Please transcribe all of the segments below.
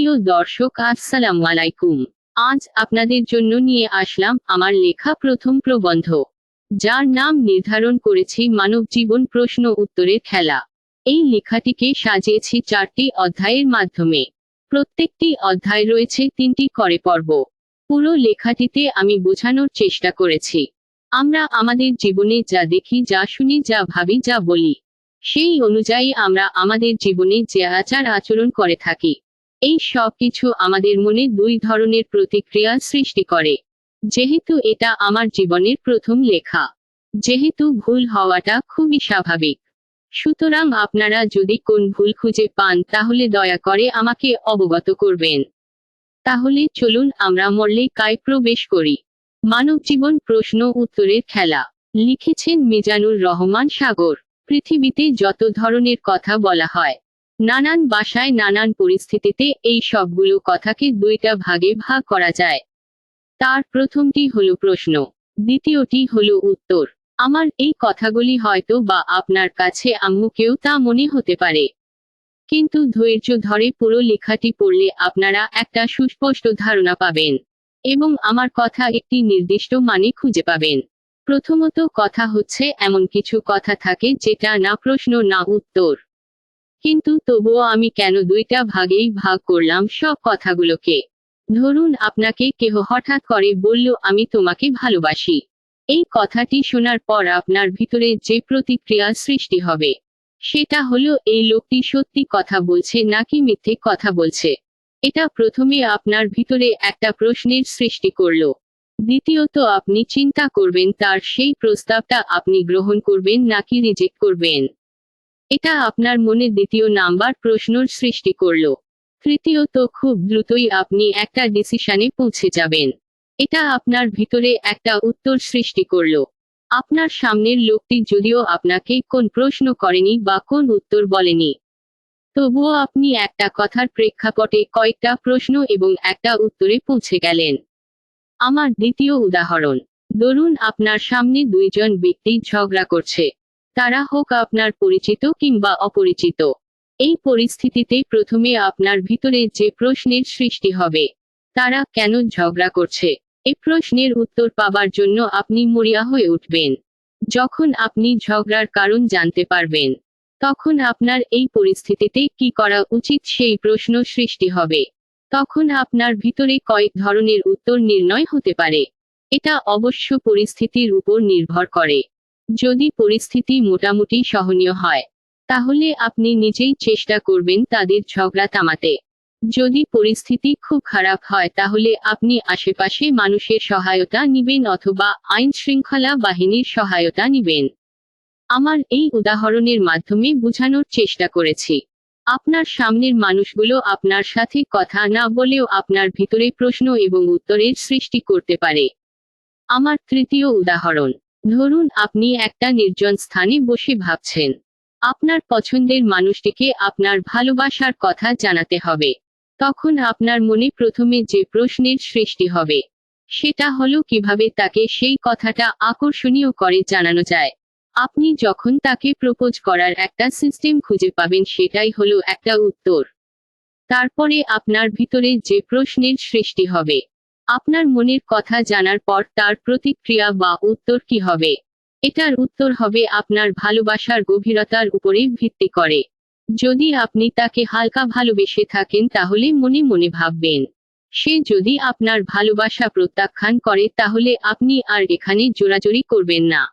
প্রিয় দর্শক, আসসালামু আলাইকুম। আজ আপনাদের জন্য নিয়ে আসলাম আমার লেখা প্রথম প্রবন্ধ, যার নাম নির্ধারণ করেছি মানব জীবন প্রশ্ন উত্তরের খেলা। এই লেখাটিকে সাজিয়েছি 4টি অধ্যায়ের মাধ্যমে। প্রত্যেকটি অধ্যায় রয়েছে 3টি করে পর্ব। পুরো লেখাটিতে আমি বোঝানোর চেষ্টা করেছি, আমরা আমাদের জীবনে যা দেখি, যা শুনি, যা ভাবি, যা বলি, সেই অনুযায়ী আমরা আমাদের জীবনে যে আচার আচরণ করে থাকি, এই সব কিছু আমাদের মনে 2 ধরনের প্রতিক্রিয়া সৃষ্টি করে। যেহেতু এটা আমার জীবনের প্রথম লেখা, যেহেতু ভুল হওয়াটা খুবই স্বাভাবিক, সুতরাং আপনারা যদি কোন ভুল খুঁজে পান তাহলে দয়া করে আমাকে অবগত করবেন। তাহলে চলুন আমরা মল্লিকায় প্রবেশ করি। মানব জীবন প্রশ্ন উত্তরের খেলা। লিখেছেন মিজানুর রহমান সাগর। পৃথিবীতে যত ধরনের কথা বলা হয়, নানান ভাষায় নানান পরিস্থিতিতে, এই সবগুলো কথাকে 2টা ভাগে ভাগ করা যায়। তার প্রথমটি হলো প্রশ্ন, দ্বিতীয়টি হলো উত্তর। আমার এই কথাগুলি হয়তো বা আপনার কাছে আম্মুকেও তা মনে হতে পারে, কিন্তু ধৈর্য ধরে পুরো লেখাটি পড়লে আপনারা একটা সুস্পষ্ট ধারণা পাবেন, এবং আমার কথা একটি নির্দিষ্ট মানে খুঁজে পাবেন। প্রথমত কথা হচ্ছে, এমন কিছু কথা থাকে যেটা না প্রশ্ন না উত্তর, কিন্তু তবুও আমি কেন 2টা ভাগেই ভাগ করলাম সব কথাগুলোকে। ধরুন আপনাকে কেহ হঠাৎ করে বলল, আমি তোমাকে ভালোবাসি। এই কথাটি শোনার পর আপনার ভিতরে যে প্রতিক্রিয়া সৃষ্টি হবে, সেটা হলো এই লোকটি সত্যি কথা বলছে নাকি মিথ্যে কথা বলছে। এটা প্রথমে আপনার ভিতরে একটা প্রশ্নের সৃষ্টি করলো। দ্বিতীয়ত আপনি চিন্তা করবেন তার সেই প্রস্তাবটা আপনি গ্রহণ করবেন নাকি রিজেক্ট করবেন। এটা আপনার মনে দ্বিতীয় নাম্বার প্রশ্নর সৃষ্টি করলো। তৃতীয়ত খুব দ্রুতই আপনি একটা ডিসিশনে পৌঁছে যাবেন। এটা আপনার ভিতরে একটা উত্তর সৃষ্টি করলো। আপনার সামনের লোকটি যদিও আপনাকে কোন প্রশ্ন করেনি বা কোন উত্তর বলেনি, তবুও আপনি একটা কথার প্রেক্ষাপটে কয়েকটা প্রশ্ন এবং একটা উত্তরে পৌঁছে গেলেন। আমার দ্বিতীয় উদাহরণ, ধরুন আপনার সামনে 2 জন ব্যক্তি ঝগড়া করছে। তারা হোক আপনার পরিচিত কিংবা অপরিচিত। এই পরিস্থিতিতে প্রথমে আপনার ভিতরে যে প্রশ্নের সৃষ্টি হবে, তারা কেন ঝগড়া করছে, এই প্রশ্নের উত্তর পাবার জন্য আপনি মরিয়া হয়ে উঠবেন। যখন আপনি ঝগড়ার কারণ জানতে পারবেন, তখন আপনার এই পরিস্থিতিতে কি করা উচিত সেই প্রশ্ন সৃষ্টি হবে। তখন আপনার ভিতরে কয়েক ধরনের উত্তর নির্ণয় হতে পারে। এটা অবশ্য পরিস্থিতির উপর নির্ভর করে। যদি পরিস্থিতি মোটামুটি সহনীয় হয়, তাহলে আপনি নিজেই চেষ্টা করবেন তাদের ঝগড়া থামাতে। যদি পরিস্থিতি খুব খারাপ হয়, তাহলে আপনি আশেপাশে মানুষের সহায়তা নিবেন অথবা আইন শৃঙ্খলা বাহিনীর সহায়তা নিবেন। আমার এই উদাহরণের মাধ্যমে বোঝানোর চেষ্টা করেছি, আপনার সামনের মানুষগুলো আপনার সাথে কথা না বলেও আপনার ভিতরে প্রশ্ন এবং উত্তরের সৃষ্টি করতে পারে। আমার তৃতীয় উদাহরণ, ধরুন আপনি একটা নির্জন স্থানে বসে ভাবছেন, আপনার পছন্দের মানুষটিকে আপনার ভালোবাসার কথা জানাতে হবে। তখন আপনার মনে প্রথমে যে প্রশ্নের সৃষ্টি হবে, সেটা হলো কিভাবে তাকে সেই কথাটা আকর্ষণীয় করে জানানো যায়। আপনি যখন তাকে প্রপোজ করার একটা সিস্টেম খুঁজে পাবেন, সেটাই হলো একটা উত্তর। তারপরে আপনার ভিতরে যে প্রশ্নের সৃষ্টি হবে, আপনার মনের কথা জানার পর তার প্রতিক্রিয়া বা উত্তর কি হবে, এটার উত্তর হবে আপনার ভালোবাসার গভীরতার উপরে ভিত্তি করে। যদি আপনি তাকে হালকা ভালোবেসে থাকেন, তাহলে মনে মনে ভাববেন। সে যদি আপনার ভালোবাসা প্রত্যাখ্যান করে, তাহলে আপনি আর এখানে জোরাজুরি করবেন না,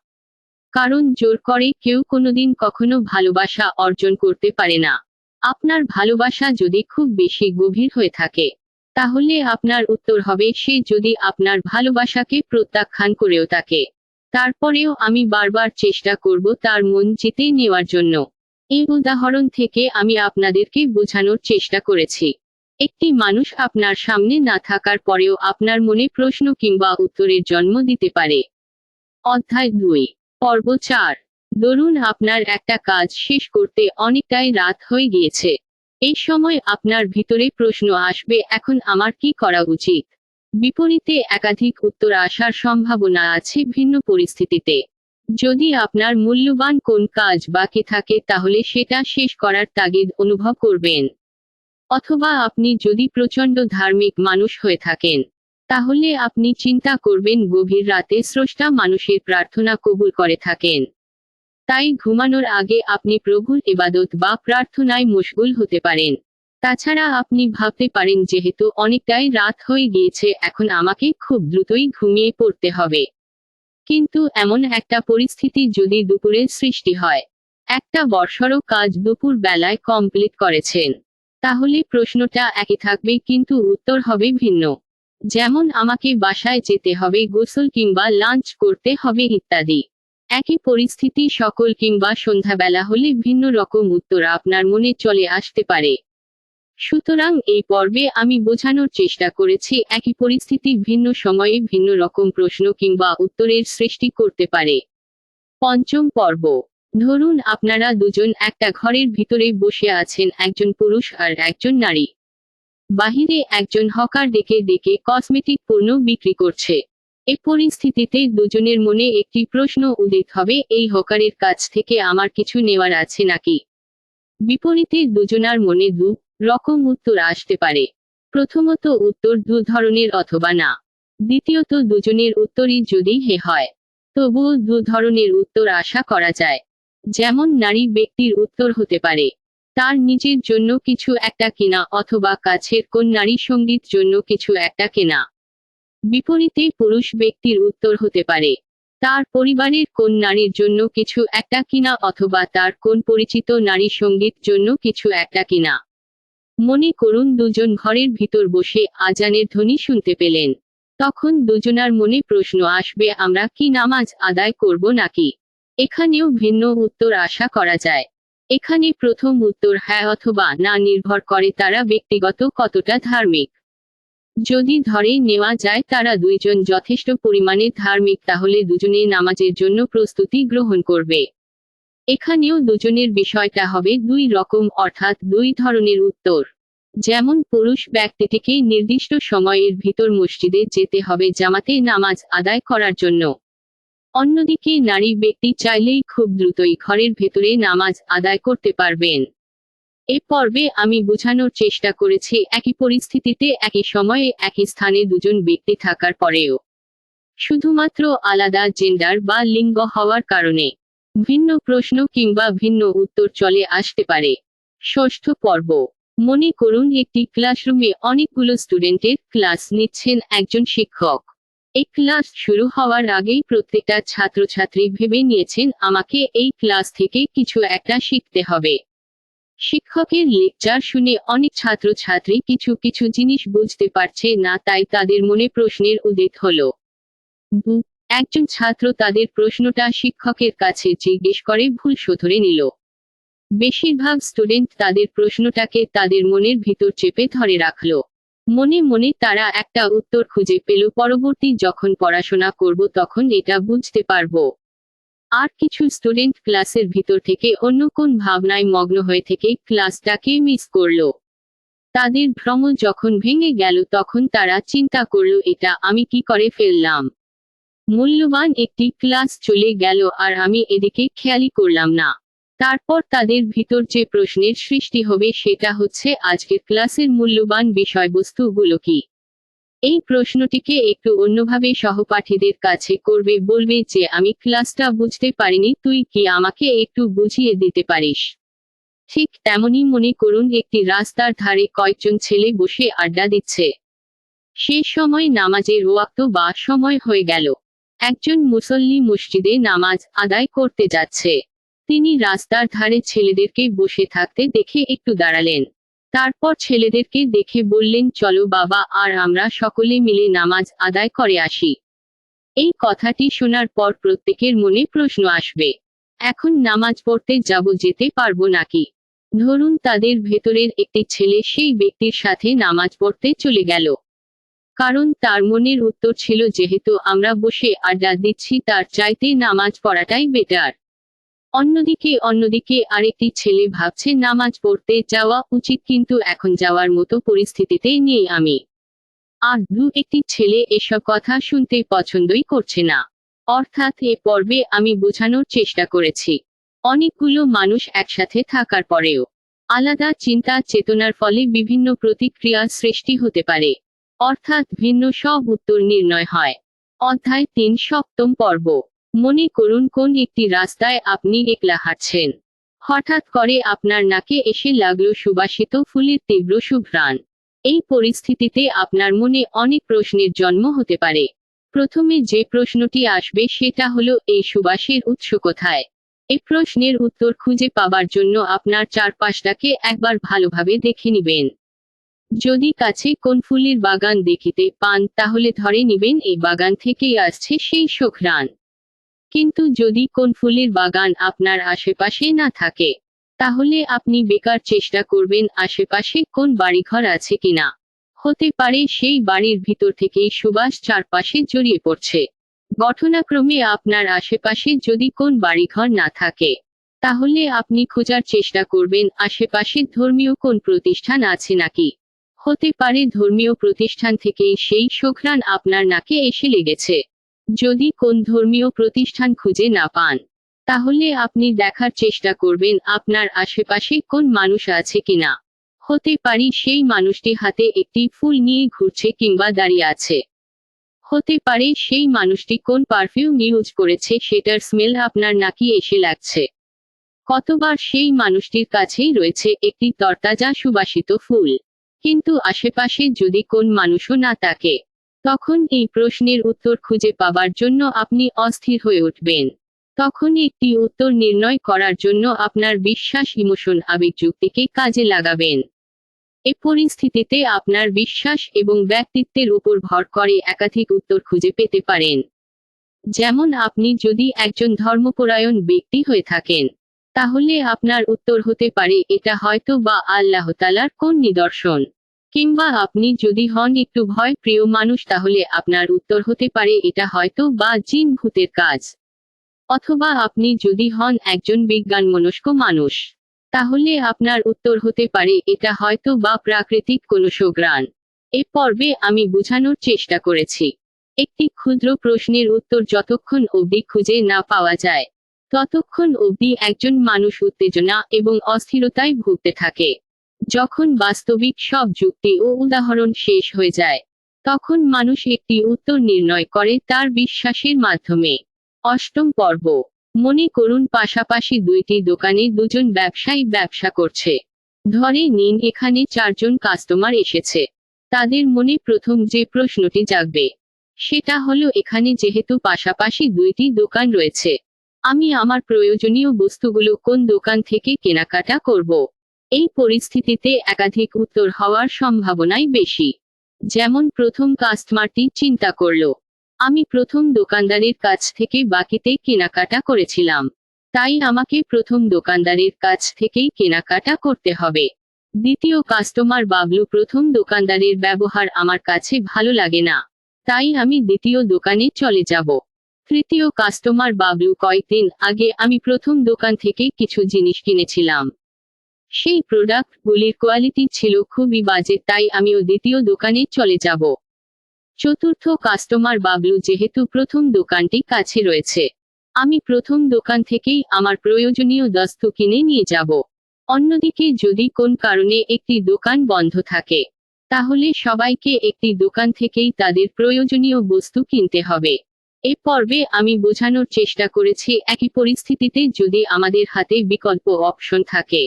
কারণ জোর করে কেউ কোনোদিন কখনো ভালোবাসা অর্জন করতে পারে না। আপনার ভালোবাসা যদি খুব বেশি গভীর হয়ে থাকে, তাহলে আপনার উত্তর হবে, সে যদি আপনার ভালোবাসাকে প্রত্যাখ্যান করেও থাকে, তারপরেও আমি বারবার চেষ্টা করব তার মন জিতে নেওয়ার জন্য। এই উদাহরণ থেকে আমি আপনাদেরকে বোঝানোর চেষ্টা করেছি, একটি মানুষ আপনার সামনে না থাকার পরেও আপনার মনে প্রশ্ন কিংবা উত্তরের জন্ম দিতে পারে। অধ্যায় 2, পর্ব 4। ধরুন আপনার একটা কাজ শেষ করতে অনেকটাই রাত হয়ে গিয়েছে। এই সময় আপনার ভিতরে প্রশ্ন আসবে, এখন আমার কি করা উচিত। বিপরীতে একাধিক উত্তর আসার সম্ভাবনা আছে ভিন্ন পরিস্থিতিতে। যদি আপনার মূল্যবান কোন কাজ বাকি থাকে, তাহলে সেটা শেষ করার তাগিদ অনুভব করবেন। অথবা আপনি যদি প্রচণ্ড ধার্মিক মানুষ হয়ে থাকেন, তাহলে আপনি চিন্তা করবেন গভীর রাতে স্রষ্টা মানুষের প্রার্থনা কবুল করে থাকেন। তাই ঘুমানোর আগে আপনি প্রভুর ইবাদত বা প্রার্থনায় মশগুল হতে পারেন। তাছাড়া আপনি ভাবতে পারেন যেহেতু অনেকটাই রাত হয়ে গিয়েছে, এখন আমাকে খুব দ্রুতই ঘুমিয়ে পড়তে হবে। কিন্তু এমন একটা পরিস্থিতি যদি দুপুরের সৃষ্টি হয়, একটা বড়সড় কাজ দুপুর বেলায় কমপ্লিট করেছেন, তাহলে প্রশ্নটা একই থাকবে কিন্তু উত্তর হবে ভিন্ন। যেমন আমাকে বাসায় যেতে হবে, গোসল কিংবা লাঞ্চ করতে হবে ইত্যাদি। একই পরিস্থিতি সকাল কিংবা সন্ধ্যাবেলা হলে ভিন্ন রকম উত্তর আপনার মনে চলে আসতে পারে। সুতরাং এই পর্বে আমি বোঝানোর চেষ্টা করেছি একই পরিস্থিতি ভিন্ন সময়ে ভিন্ন রকম প্রশ্ন কিংবা উত্তরের সৃষ্টি করতে পারে। পঞ্চম পর্ব। ধরুন আপনারা দুজন একটা ঘরের ভিতরে বসে আছেন, একজন পুরুষ আর একজন নারী। বাহিরে একজন হকার ডেকে ডেকে কসমেটিক পণ্য বিক্রি করছে। এ পরিস্থিতিতে দুজনের মনে একটি প্রশ্ন উদিত হবে, এই হকারের কাছ থেকে আমার কিছু নেওয়ার আছে নাকি? বিপরীতে দুজনার মনে দু রকম উত্তর আসতে পারে। প্রথমত উত্তর দু ধরনের অথবা না। দ্বিতীয়ত দুজনের উত্তরই যদি হে হয়, তবুও দু ধরনের উত্তর আশা করা যায়। যেমন নারী ব্যক্তির উত্তর হতে পারে তার নিজের জন্য কিছু একটা কেনা অথবা কাছের কোন নারী সঙ্গীত জন্য কিছু একটা কেনা। বিপরীতে পুরুষ ব্যক্তির উত্তর হতে পারে তার পরিবারের কোন নারীর জন্য কিছু একটা কিনা অথবা তার কোন পরিচিত নারী সঙ্গীত জন্য কিছু একটা কিনা। মনে করুন দুজন ঘরের ভিতর বসে আজানের ধ্বনি শুনতে পেলেন। তখন দুজনার মনে প্রশ্ন আসবে, আমরা কি নামাজ আদায় করব নাকি? এখানেও ভিন্ন উত্তর আশা করা যায়। এখানে প্রথম উত্তর হ্যাঁ অথবা না নির্ভর করে তারা ব্যক্তিগত কতটা ধার্মিক। যদি ধরে নেওয়া যায় তারা দুইজন যথেষ্ট পরিমাণে ধার্মিক, তাহলে দুজনে নামাজের জন্য প্রস্তুতি গ্রহণ করবে। এখানেও দুজনের বিষয়টা হবে দুই রকম, অর্থাৎ দুই ধরনের উত্তর। যেমন পুরুষ ব্যক্তিটিকে নির্দিষ্ট সময়ের ভিতর মসজিদে যেতে হবে জামাতে নামাজ আদায় করার জন্য। অন্যদিকে নারী ব্যক্তি চাইলেই খুব দ্রুতই ঘরের ভেতরে নামাজ আদায় করতে পারবেন। এ পর্বে আমি বোঝানোর চেষ্টা করেছি একই পরিস্থিতিতে একই সময়ে একই স্থানে দুজন ব্যক্তি থাকার পরেও শুধুমাত্র আলাদা জেন্ডার বা লিঙ্গ হওয়ার কারণে ভিন্ন প্রশ্ন কিংবা ভিন্ন উত্তর চলে আসতে পারে। ষষ্ঠ পর্ব। মনে করুন একটি ক্লাসরুমে অনেকগুলো স্টুডেন্টের ক্লাস নিচ্ছেন একজন শিক্ষক। এই ক্লাস শুরু হওয়ার আগেই প্রত্যেকটা ছাত্রছাত্রী ভেবে নিয়েছেন আমাকে এই ক্লাস থেকে কিছু একটা শিখতে হবে। শিক্ষকের লেকচার শুনে অনেক ছাত্রছাত্রী কিছু কিছু জিনিস বুঝতে পারছে না, তাই তাদের মনে প্রশ্নের উদিত হলো। একজন ছাত্র তাদের প্রশ্নটা শিক্ষকের কাছে জিজ্ঞেস করে ভুল শুধরে নিল। বেশিরভাগ স্টুডেন্ট তাদের প্রশ্নটাকে তাদের মনের ভিতর চেপে ধরে রাখলো। মনে মনে তারা একটা উত্তর খুঁজে পেল, পরবর্তী যখন পড়াশোনা করব তখন এটা বুঝতে পারবো। আর কিছু স্টুডেন্ট ক্লাসের ভিতর থেকে অন্য কোন ভাবনায় মগ্ন হয়ে থেকে ক্লাসটাকে মিস করলো। তাদের ভ্রম যখন ভেঙে গেল তখন তারা চিন্তা করলো, এটা আমি কি করে ফেললাম? মূল্যবান একটি ক্লাস চলে গেল আর আমি এদিকে খেয়ালই করলাম না। তারপর তাদের ভিতর যে প্রশ্নের সৃষ্টি হবে সেটা হচ্ছে আজকের ক্লাসের মূল্যবান বিষয়বস্তুগুলো কি। এই প্রশ্নটিকে একটু অন্যভাবে সহপাঠীদের কাছে করবে, বলবে যে আমি ক্লাসটা বুঝতে পারিনি, তুই কি আমাকে একটু বুঝিয়ে দিতে পারিস? ঠিক তেমনই মনে করুন একটি রাস্তার ধারে কয়েকজন ছেলে বসে আড্ডা দিচ্ছে। সে সময় নামাজের ওয়াক্ত বা সময় হয়ে গেল। একজন মুসল্লি মসজিদে নামাজ আদায় করতে যাচ্ছে। তিনি রাস্তার ধারে ছেলেদেরকে বসে থাকতে দেখে একটু দাঁড়ালেন। তারপর ছেলেদেরকে দেখে বললেন, চলো বাবা, আর আমরা সকলে মিলে নামাজ আদায় করে আসি। এই কথাটি শোনার পর প্রত্যেকের মনে প্রশ্ন আসবে, এখন নামাজ পড়তে যাব, যেতে পারবো নাকি? ধরুন তাদের ভেতরের একটি ছেলে সেই ব্যক্তির সাথে নামাজ পড়তে চলে গেল, কারণ তার মনের উত্তর ছিল যেহেতু আমরা বসে আড্ডা দিচ্ছি তার চাইতে নামাজ পড়াটাই বেটার। অন্যদিকে আরেকটি ছেলে ভাবছে নামাজ পড়তে যাওয়া উচিত, কিন্তু এখন যাওয়ার মতো পরিস্থিতিতে নেই আমি। আর একটি ছেলে এসব কথা শুনতে পছন্দই করছে না। অর্থাৎ এ পর্বে আমি বোঝানোর চেষ্টা করেছি অনেকগুলো মানুষ একসাথে থাকার পরেও আলাদা চিন্তা চেতনার ফলে বিভিন্ন প্রতিক্রিয়া সৃষ্টি হতে পারে, অর্থাৎ ভিন্ন সব উত্তর নির্ণয় হয়। অধ্যায় 3 সপ্তম পর্ব। মনে করুন কোন একটি রাস্তায় আপনি একলা হাঁটছেন। হঠাৎ করে আপনার নাকে এসে লাগলো সুবাসিত ফুলের তীব্র সুঘ্রাণ। এই পরিস্থিতিতে আপনার মনে অনেক প্রশ্নের জন্ম হতে পারে। প্রথমে যে প্রশ্নটি আসবে সেটা হলো, এই সুবাসের উৎস কোথায়? এই প্রশ্নের উত্তর খুঁজে পাবার জন্য আপনার চারপাশটাকে একবার ভালোভাবে দেখে নিবেন। যদি কাছে কোন ফুলের বাগান দেখিতে পান তাহলে ধরে নিবেন এই বাগান থেকেই আসছে সেই সুঘ্রাণ। কিন্তু যদি কোন ফুলের বাগান আপনার আশেপাশে না থাকে, তাহলে আপনি বেকার চেষ্টা করবেন আশেপাশে কোন বাড়িঘর আছে কিনা। হতে পারে সেই বাড়ির ভিতর থেকেই সুবাস চারপাশে জড়িয়ে পড়ছে। ঘটনাক্রমে আপনার আশেপাশে যদি কোন বাড়িঘর না থাকে, তাহলে আপনি খোঁজার চেষ্টা করবেন আশেপাশে ধর্মীয় কোন প্রতিষ্ঠান আছে নাকি। হতে পারে ধর্মীয় প্রতিষ্ঠান থেকেই সেই সুঘ্রাণ আপনার নাকে এসে লেগেছে। যদি কোন ধর্মীয় প্রতিষ্ঠান খুঁজে না পান, তাহলে আপনি দেখার চেষ্টা করবেন আপনার আশেপাশে কোন মানুষ আছে কিনা। হতে পারে সেই মানুষটি হাতে একটি ফুল নিয়ে ঘুরছে কিংবা দাঁড়িয়ে আছে। হতে পারে সেই মানুষটি কোন পারফিউম ইউজ করেছে সেটার স্মেল আপনার নাকি এসে লাগছে। কতবার সেই মানুষটির কাছেই রয়েছে একটি তরতাজা সুবাসিত ফুল, কিন্তু আশেপাশে যদি কোন মানুষও না থাকে, তখন এই প্রশ্নের উত্তর খুঁজে পাবার জন্য আপনি অস্থির হয়ে উঠবেন। তখন একটি উত্তর নির্ণয় করার জন্য আপনার বিশ্বাস, ইমোশন, আবেগ, যুক্তিকে কাজে লাগাবেন। এ পরিস্থিতিতে আপনার বিশ্বাস এবং ব্যক্তিত্বের উপর ভর করে একাধিক উত্তর খুঁজে পেতে পারেন। যেমন আপনি যদি একজন ধর্মপরায়ণ ব্যক্তি হয়ে থাকেন, তাহলে আপনার উত্তর হতে পারে এটা হয়তো বা আল্লাহ তাআলার কোন নিদর্শন। কিংবা আপনি যদি হন একটু ভয় প্রিয় মানুষ, তাহলে আপনার উত্তর হতে পারে এটা হয়তো বা জিন ভূতের কাজ। অথবা আপনি যদি হন একজন বিজ্ঞানমনস্ক মানুষ, তাহলে আপনার উত্তর হতে পারে এটা হয়তো বা প্রাকৃতিক কোনো সুঘ্রাণ। এ পর্বে আমি বোঝানোর চেষ্টা করেছি, একটি ক্ষুদ্র প্রশ্নের উত্তর যতক্ষণ অবধি খুঁজে না পাওয়া যায়, ততক্ষণ অবধি একজন মানুষ উত্তেজনা এবং অস্থিরতায় ভুগতে থাকে। যখন বাস্তবিক সব যুক্তি ও উদাহরণ শেষ হয়ে যায়, তখন মানুষ একটি উত্তর নির্ণয় করে তার বিশ্বাসের মাধ্যমে। অষ্টম পর্ব। মনে করুন পাশাপাশি দুইটি দোকানে দুজন ব্যবসায়ী ব্যবসা করছে। ধরে নিন এখানে 4 জন কাস্টমার এসেছে। তাদের মনে প্রথম যে প্রশ্নটি জাগবে, সেটা হলো, এখানে যেহেতু পাশাপাশি দুইটি দোকান রয়েছে, আমি আমার প্রয়োজনীয় বস্তুগুলো কোন দোকান থেকে কেনাকাটা করব। এই পরিস্থিতিতে একাধিক উত্তর হওয়ার সম্ভাবনাই বেশি। যেমন প্রথম কাস্টমারটি চিন্তা করল, আমি প্রথম দোকানদারের কাছ থেকে বাকিতে কেনাকাটা করেছিলাম, তাই আমাকে প্রথম দোকানদারের কাছ থেকেই কেনাকাটা করতে হবে। দ্বিতীয় কাস্টমার ভাবল, প্রথম দোকানদারের ব্যবহার আমার কাছে ভালো লাগে না, তাই আমি দ্বিতীয় দোকানে চলে যাব। তৃতীয় কাস্টমার ভাবল, কয়েকদিন আগে আমি প্রথম দোকান থেকে কিছু জিনিস কিনেছিলাম, সেই প্রোডাক্টগুলির কোয়ালিটি ছিল খুবই বাজে, তাই আমিও দ্বিতীয় দোকানে চলে যাব। চতুর্থ কাস্টমার ভাবল, যেহেতু প্রথম দোকানটি কাছে রয়েছে, আমি প্রথম দোকান থেকেই আমার প্রয়োজনীয় বস্তু কিনে নিয়ে যাব। অন্যদিকে যদি কোন কারণে একটি দোকান বন্ধ থাকে, তাহলে সবাইকে একটি দোকান থেকেই তাদের প্রয়োজনীয় বস্তু কিনতে হবে। এ পর্বে আমি বোঝানোর চেষ্টা করেছি একই পরিস্থিতিতে যদি আমাদের হাতে বিকল্প অপশন থাকে,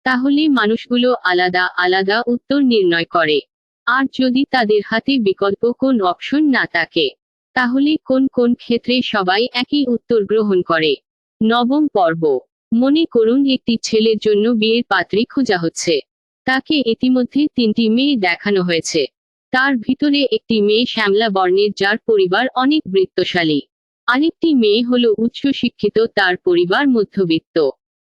তাহলে মানুষগুলো আলাদা আলাদা উত্তর নির্ণয় করে। আর যদি তাদের হাতে বিকল্প কোন অপশন না থাকে, তাহলে কোন কোন ক্ষেত্রে সবাই একই উত্তর গ্রহণ করে। নবম পর্ব। মনে করুন একটি ছেলের জন্য বিয়ের পাত্রী খোঁজা হচ্ছে। তাকে ইতিমধ্যে 3টি মেয়ে দেখানো হয়েছে। তার ভিতরে একটি মেয়ে শ্যামলা বর্ণের, যার পরিবার অনেক বৃত্তশালী। আরেকটি মেয়ে হলো উচ্চ শিক্ষিত, তার পরিবার মধ্যবিত্ত।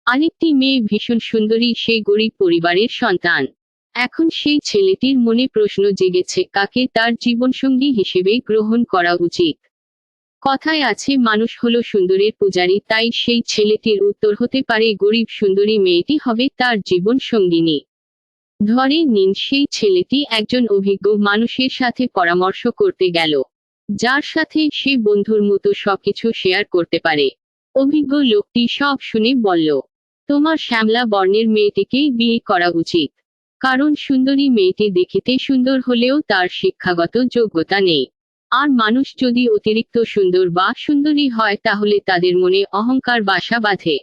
আরেকটি মেয়ে ভীষণ সুন্দরী, সে গরিব পরিবারের সন্তান। এখন সেই ছেলেটির মনে প্রশ্ন জেগেছে, কাকে তার জীবনসঙ্গী হিসেবে গ্রহণ করা উচিত। কথায় আছে, মানুষ হলো সুন্দরের পূজারী, তাই সেই ছেলেটির উত্তর হতে পারে গরিব সুন্দরী মেয়েটি হবে তার জীবন সঙ্গিনী। ধরে নিন সেই ছেলেটি একজন অভিজ্ঞ মানুষের সাথে পরামর্শ করতে গেল, যার সাথে সে বন্ধুর মতো সবকিছু শেয়ার করতে পারে। অভিজ্ঞ লোকটি সব শুনে বলল, তোমার শ্যামলা বর্ণের মেয়েটিকেই বিয়ে করা উচিত। কারণ সুন্দরী মেয়েটি দেখিতে সুন্দর হলেও তার শিক্ষাগত যোগ্যতা নেই। আর মানুষ যদি অতিরিক্ত সুন্দর বা সুন্দরী হয় তাহলে তাদের মনে অহংকার বাসা বাঁধে।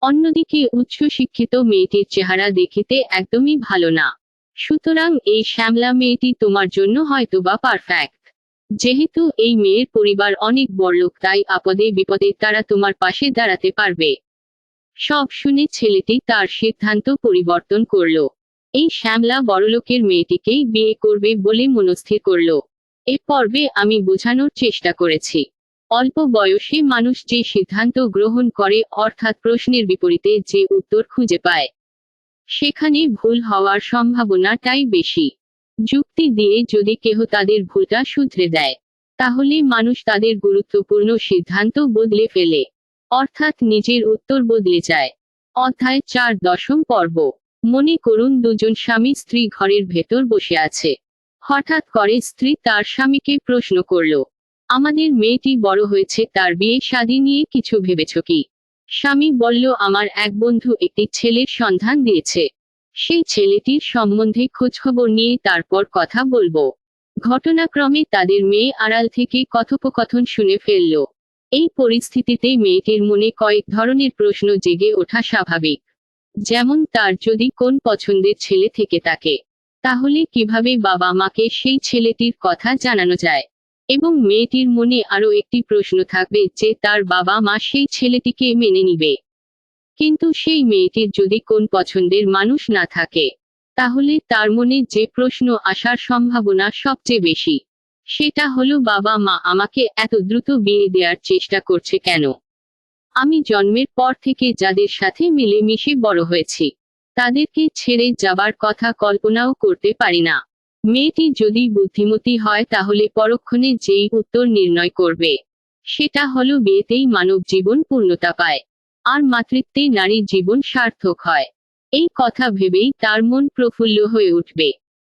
অন্যদিকে উচ্চ শিক্ষিত মেয়েটির চেহারা দেখিতে একদমই ভালো না। সুতরাং এই শ্যামলা মেয়েটি তোমার জন্য হয়তোবা পারফেক্ট। যেহেতু এই মেয়ের পরিবার অনেক বড়লোক, তাই আপদে বিপদে তারা তোমার পাশে দাঁড়াতে পারবে। সব শুনে ছেলেটি তার সিদ্ধান্ত পরিবর্তন করল। এই শ্যামলা বড়লোকের মেয়েটিকেই বিয়ে করবে বলে মনস্থির করল। এ পর্বে আমি বোঝানোর চেষ্টা করেছি, অল্প বয়সে মানুষ যে সিদ্ধান্ত গ্রহণ করে, অর্থাৎ প্রশ্নের বিপরীতে যে উত্তর খুঁজে পায়, সেখানে ভুল হওয়ার সম্ভাবনাটাই বেশি। যুক্তি দিয়ে যদি কেহ তাদের ভুলটা শুধরে দেয়, তাহলে মানুষ তাদের গুরুত্বপূর্ণ সিদ্ধান্ত বদলে ফেলে, অর্থাৎ নিজের উত্তর বদলে যায়। অধ্যায় 4, দশম পর্ব। মনে করুন দুজন স্বামী স্ত্রী ঘরের ভেতর বসে আছে। হঠাৎ করে স্ত্রী তার স্বামীকে প্রশ্ন করল, আমাদের মেয়েটি বড় হয়েছে, তার বিয়ে শাদী নিয়ে কিছু ভেবেছ কি? স্বামী বলল, আমার এক বন্ধু একটি ছেলের সন্ধান দিয়েছে। সেই ছেলেটির সম্বন্ধে খোঁজখবর নিয়ে তারপর কথা বলবো। ঘটনাক্রমে তাদের মেয়ে আড়াল থেকে কথোপকথন শুনে ফেলল। এই পরিস্থিতিতে মেয়েটির মনে কয়েক ধরনের প্রশ্ন জেগে ওঠা স্বাভাবিক। যেমন, তার যদি কোন পছন্দের ছেলে থেকে থাকে, তাহলে কিভাবে বাবা মাকে সেই ছেলেটির কথা জানানো যায়? এবং মেয়েটির মনে আরো একটি প্রশ্ন থাকবে যে তার বাবা মা সেই ছেলেটিকে মেনে নিবে। কিন্তু সেই মেয়েটির যদি কোন পছন্দের মানুষ না থাকে, তাহলে তার মনে যে প্রশ্ন আসার সম্ভাবনা সবচেয়ে বেশি, সেটা হলো, বাবা মা আমাকে এত দ্রুত বিয়ে দেওয়ার চেষ্টা করছে কেন? আমি জন্মের পর থেকে যাদের সাথে মিলেমিশে বড় হয়েছি, তাদেরকে ছেড়ে যাবার কথা কল্পনাও করতে পারি না। মেয়েটি যদি বুদ্ধিমতী হয় তাহলে পরক্ষণে যেই উত্তর নির্ণয় করবে, সেটা হলো বিয়েতেই মানব জীবন পূর্ণতা পায়, আর মাতৃত্বে নারীর জীবন সার্থক হয়। এই কথা ভেবেই তার মন প্রফুল্ল হয়ে উঠবে।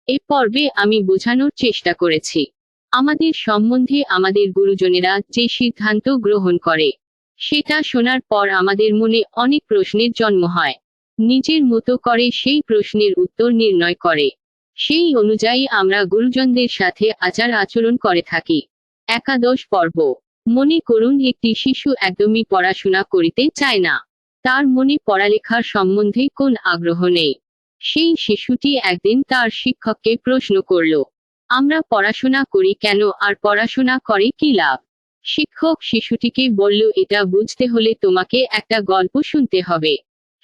এ পর্বে আমি বোঝানোর চেষ্টা করেছি, আমাদের সম্বন্ধে আমাদের গুরুজনেরা যে সিদ্ধান্ত গ্রহণ করে, সেটা শোনার পর আমাদের মনে অনেক প্রশ্নের জন্ম হয়। নিজের মতো করে সেই প্রশ্নের উত্তর নির্ণয় করে, সেই অনুযায়ী আমরা গুরুজনদের সাথে আচার আচরণ করে থাকি। একাদশ পর্ব। মনে করুন একটি শিশু একদমই পড়াশোনা করিতে চায় না। তার মনে পড়ালেখার সম্বন্ধে কোন আগ্রহ নেই। সেই শিশুটি একদিন তার শিক্ষককে প্রশ্ন করল, আমরা পড়াশোনা করি কেন, আর পড়াশোনা করে কি লাভ? শিক্ষক শিশুটিকে বলল, এটা বুঝতে হলে তোমাকে একটা গল্প শুনতে হবে।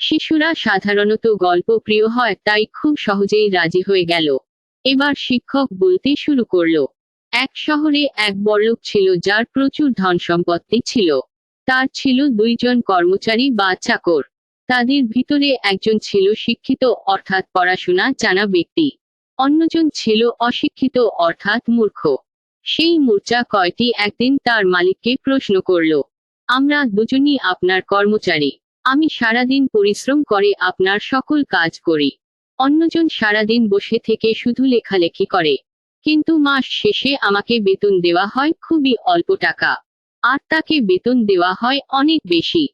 শিশুরা সাধারণত গল্প প্রিয় হয়, তাই খুব সহজেই রাজি হয়ে গেল। এবার শিক্ষক বলতে শুরু করল, এক শহরে এক বড়লোক ছিল যার প্রচুর ধন সম্পত্তি ছিল। তার ছিল 2 জন কর্মচারী বা চাকর। তাদের ভিতরে একজন ছিল শিক্ষিত, অর্থাৎ পড়াশোনা জানা ব্যক্তি। অন্যজন ছিল অশিক্ষিত, অর্থাৎ মূর্খ। সেই মূর্ছা কয়টি একদিন তার মালিককে প্রশ্ন করল, আমরা দুজনই আপনার কর্মচারী। আমি সারাদিন পরিশ্রম করে আপনার সকল কাজ করি। অন্যজন সারাদিন বসে থেকে শুধু লেখালেখি করে, কিন্তু মাস শেষে আমাকে বেতন দেওয়া হয় খুবই অল্প টাকা, আর তাকে বেতন দেওয়া হয় অনেক বেশি।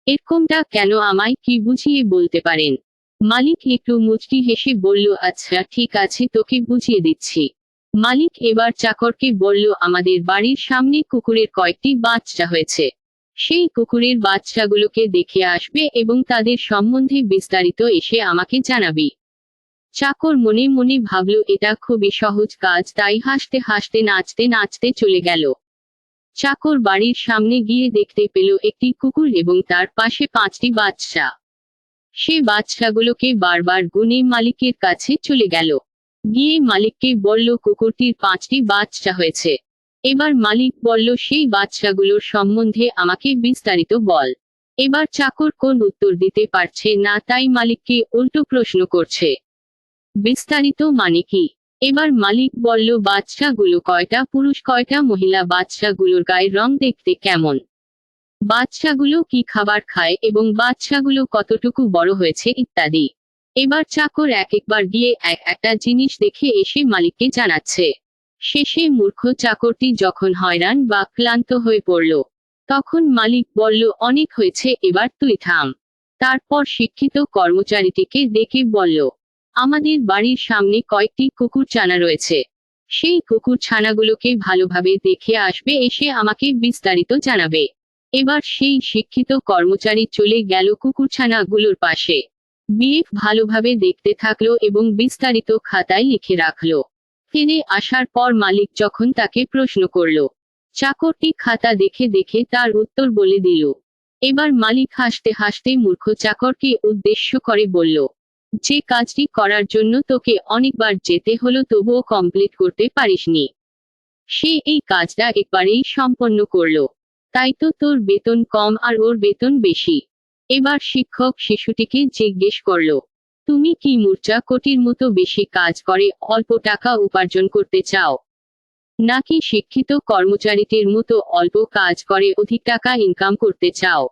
এরকমটা কেন, আমায় কি বুঝিয়ে বলতে পারেন? মালিক একটু মুচকি হেসে বলল, আচ্ছা ঠিক আছে, তোকে বুঝিয়ে দিচ্ছি। মালিক এবার চাকরকে বলল, আমাদের বাড়ির সামনে কুকুরের কয়েকটি বাচ্চা হয়েছে। সেই কুকুরের বাচ্চাগুলোকে দেখে আসবে এবং তাদের সম্বন্ধে বিস্তারিত এসে আমাকে জানাবি। চাকর মনে মনে ভাবল, এটা খুবই সহজ কাজ, তাই হাসতে হাসতে নাচতে নাচতে চলে গেল। চাকর বাড়ির সামনে গিয়ে দেখতে পেল একটি কুকুর এবং তার পাশে 5টি বাচ্চা। সে বাচ্চাগুলোকে বারবার গুনে মালিকের কাছে চলে গেল। গিয়ে মালিককে বলল, কুকুরটির 5টি বাচ্চা হয়েছে। এবার মালিক বলল, সেই বাচ্চাগুলোর সম্বন্ধে আমাকে বিস্তারিত বল। এবার চাকর কোন উত্তর দিতে পারছে না, তাই মালিককে উল্টো প্রশ্ন করছে, বিস্তারিত মানে কি? এবার মালিক বলল, বাচ্চাগুলো কয়টা পুরুষ কয়টা মহিলা, বাচ্চাগুলোর গায়ের রং দেখতে কেমন, বাচ্চাগুলো কি খাবার খায় এবং বাচ্চাগুলো কতটুকু বড় হয়েছে ইত্যাদি। এবার চাকর এক একবার গিয়ে একটা জিনিস দেখে এসে মালিককে জানাচ্ছে। শেষে মূর্খ চাকরটি যখন হয়রান বা ক্লান্ত হয়ে পড়ল, তখন মালিক বলল, অনেক হয়েছে, এবার তুই থাম। তারপর শিক্ষিত কর্মচারীটিকে ডেকে বলল, আমাদের বাড়ির সামনে কয়েকটি কুকুরছানা রয়েছে। সেই কুকুরছানাগুলোকে ভালোভাবে দেখে আসবে, এসে আমাকে বিস্তারিত জানাবে। এবার সেই শিক্ষিত কর্মচারী চলে গেল কুকুরছানাগুলোর পাশে। বিএফ ভালোভাবে দেখতে থাকলো এবং বিস্তারিত খাতায় লিখে রাখলো। ফিরে আসার পর মালিক যখন তাকে প্রশ্ন করল, চাকরটি খাতা দেখে দেখে তার উত্তর বলে দিল। এবার মালিক হাসতে হাসতে মূর্খ চাকরকে উদ্দেশ্য করে বলল, যে কাজটি করার জন্য তোকে অনেকবার যেতে হলো তবুও কমপ্লিট করতে পারিসনি, সে এই কাজটা একবারেই সম্পন্ন করলো। তাই তো তোর বেতন কম আর ওর বেতন বেশি। এবার শিক্ষক শিশুটিকে জিজ্ঞেস করল, তুমি কি মূর্ছা কোটির মতো বেশি কাজ করে অল্প টাকা উপার্জন করতে চাও, নাকি শিক্ষিত কর্মচারীটির মতো অল্প কাজ করে অধিক টাকা ইনকাম করতে চাও?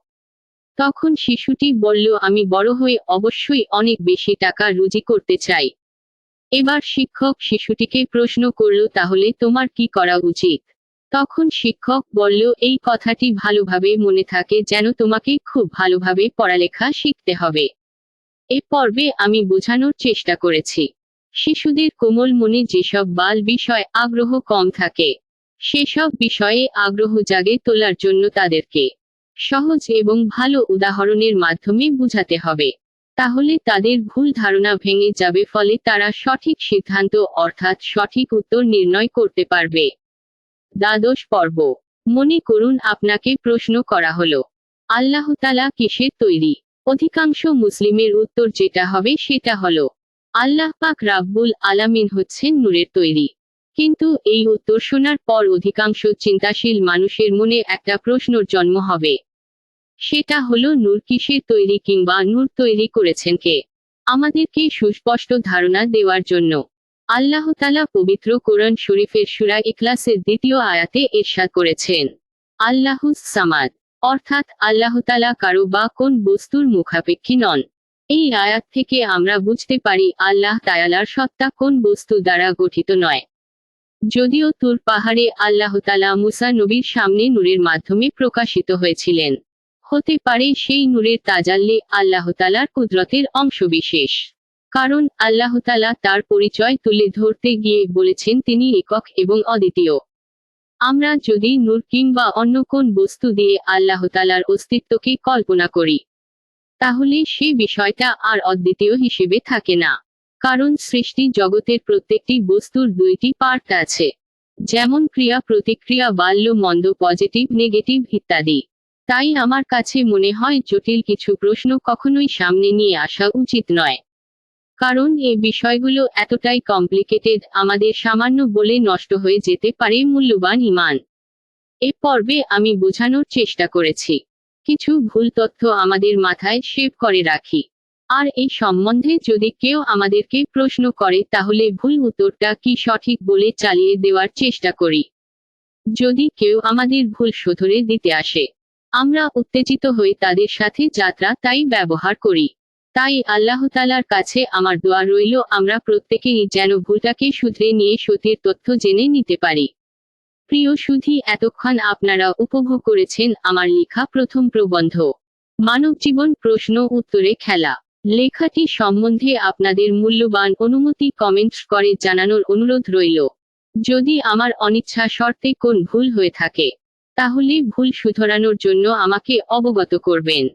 তখন শিশুটি বলল, আমি বড় হয়ে অবশ্যই অনেক বেশি টাকা রুজি করতে চাই। এবার শিক্ষক শিশুটিকে প্রশ্ন করল, তাহলে তোমার কি করা উচিত? তখন শিক্ষক বলল, এই কথাটি ভালোভাবে মনে থাকে যেন তোমাকে খুব ভালোভাবে পড়ালেখা শিখতে হবে। এ পর্বে আমি বোঝানোর চেষ্টা করেছি, শিশুদের কোমল মনে যেসব বাল বিষয় আগ্রহ কম থাকে, সেসব বিষয়ে আগ্রহ জাগে তোলার জন্য তাদেরকে সহজ এবং ভালো উদাহরণের মাধ্যমে বোঝাতে হবে। তাহলে তাদের ভুল ধারণা ভেঙে যাবে, ফলে তারা সঠিক সিদ্ধান্ত অর্থাৎ সঠিক উত্তর নির্ণয় করতে পারবে। দ্বাদশ পর্ব। মনে করুন আপনাকে প্রশ্ন করা হলো, আল্লাহ তাআলা কিসের তৈরি? অধিকাংশ মুসলিমের উত্তর যেটা হবে সেটা হলো, আল্লাহ পাক রাব্বুল আলামিন হচ্ছেন নূরের তৈরি। কিন্তু এই উত্তর শোনার পর অধিকাংশ চিন্তাশীল মানুষের মনে একটা প্রশ্নর জন্ম হবে। সেটা হলো, নূর কিসের তৈরি কিংবা নূর তৈরি করেছেন কে? আমাদেরকে সুস্পষ্ট ধারণা দেওয়ার জন্য আল্লাহ তাআলা পবিত্র কোরআন শরীফের সূরা ইখলাসের ২য় আয়াতে ইরশাদ করেছেন, আল্লাহুস সামাদ, অর্থাৎ আল্লাহ তাআলা কারো বা কোন বস্তুর মুখাপেক্ষী নন। এই আয়াত থেকে আমরা বুঝতে পারি আল্লাহ তাআলার সত্তা কোন বস্তু দ্বারা গঠিত নয়। যদিও তুর পাহাড়ে আল্লাহ তাআলা মুসা নবীর সামনে নূরের মাধ্যমে প্রকাশিত হয়েছিলেন, হতে পারে সেই নূরের তাজাল্লি আল্লাহ তাআলার কুদরতের অংশবিশেষ। কারণ আল্লাহ তাআলা তার পরিচয় তুলে ধরতে গিয়ে বলেছেন তিনি একক এবং অদ্বিতীয়। আমরা যদি নূর কিংবা অন্য কোন বস্তু দিয়ে আল্লাহ তাআলার অস্তিত্বকে কল্পনা করি, তাহলে সে বিষয়টা আর অদ্বিতীয় হিসেবে থাকে না। কারণ সৃষ্টি জগতের প্রত্যেকটি বস্তুর দুইটি পার্ট আছে, যেমন ক্রিয়া প্রতিক্রিয়া, বাল্য মন্দ, পজিটিভ নেগেটিভ ইত্যাদি। তাই আমার কাছে মনে হয় জটিল কিছু প্রশ্ন কখনোই সামনে নিয়ে আসা উচিত নয়। কারণ এই বিষয়গুলো এতটাই কমপ্লিকেটেড, আমাদের সামান্য বলে নষ্ট হয়ে যেতে পারে মূল্যবান ঈমান। এ পর্বে আমি বোঝানোর চেষ্টা করেছি, কিছু ভুল তথ্য আমাদের মাথায় সেভ করে রাখি। আর এই সম্বন্ধে যদি কেউ আমাদেরকে প্রশ্ন করে তাহলে ভুল উত্তরটা কি সঠিক বলে চালিয়ে দেওয়ার চেষ্টা করি। যদি কেউ আমাদের ভুল শুধরে দিতে আসে, আমরা উত্তেজিত হয়ে তাদের সাথে যাত্রা তাই ব্যবহার করি। তাই আল্লাহ তাআলার কাছে আমার দোয়া রইল, আমরা প্রত্যেকেই যেন ভুলটাকে শুধরে নিয়ে সত্যের তথ্য জেনে নিতে পারি। প্রিয় সুধী, এতক্ষণ আপনারা উপভোগ করেছেন আমার লেখা প্রথম প্রবন্ধ, মানবজীবন প্রশ্ন উত্তরে খেলা। লেখাটি সম্বন্ধে আপনাদের মূল্যবান অনুমতি কমেন্টস করে জানানোর অনুরোধ রইল। যদি আমার অনিচ্ছা শর্তে কোন ভুল হয়ে থাকে, তাহলে ভুল শুধরানোর জন্য আমাকে অবগত করবেন।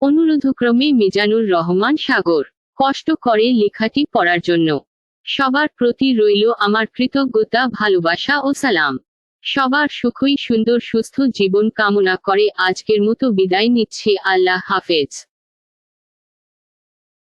অনুরোধক্রমে মিজানুর রহমান সাগর। কষ্ট করে লেখাটি পড়ার জন্য সবার প্রতি রইল আমার কৃতজ্ঞতা, ভালোবাসা ও সালাম। সবার সুখই সুন্দর সুস্থ জীবন কামনা করে আজকের মতো বিদায় নিচ্ছি। আল্লাহ হাফেজ।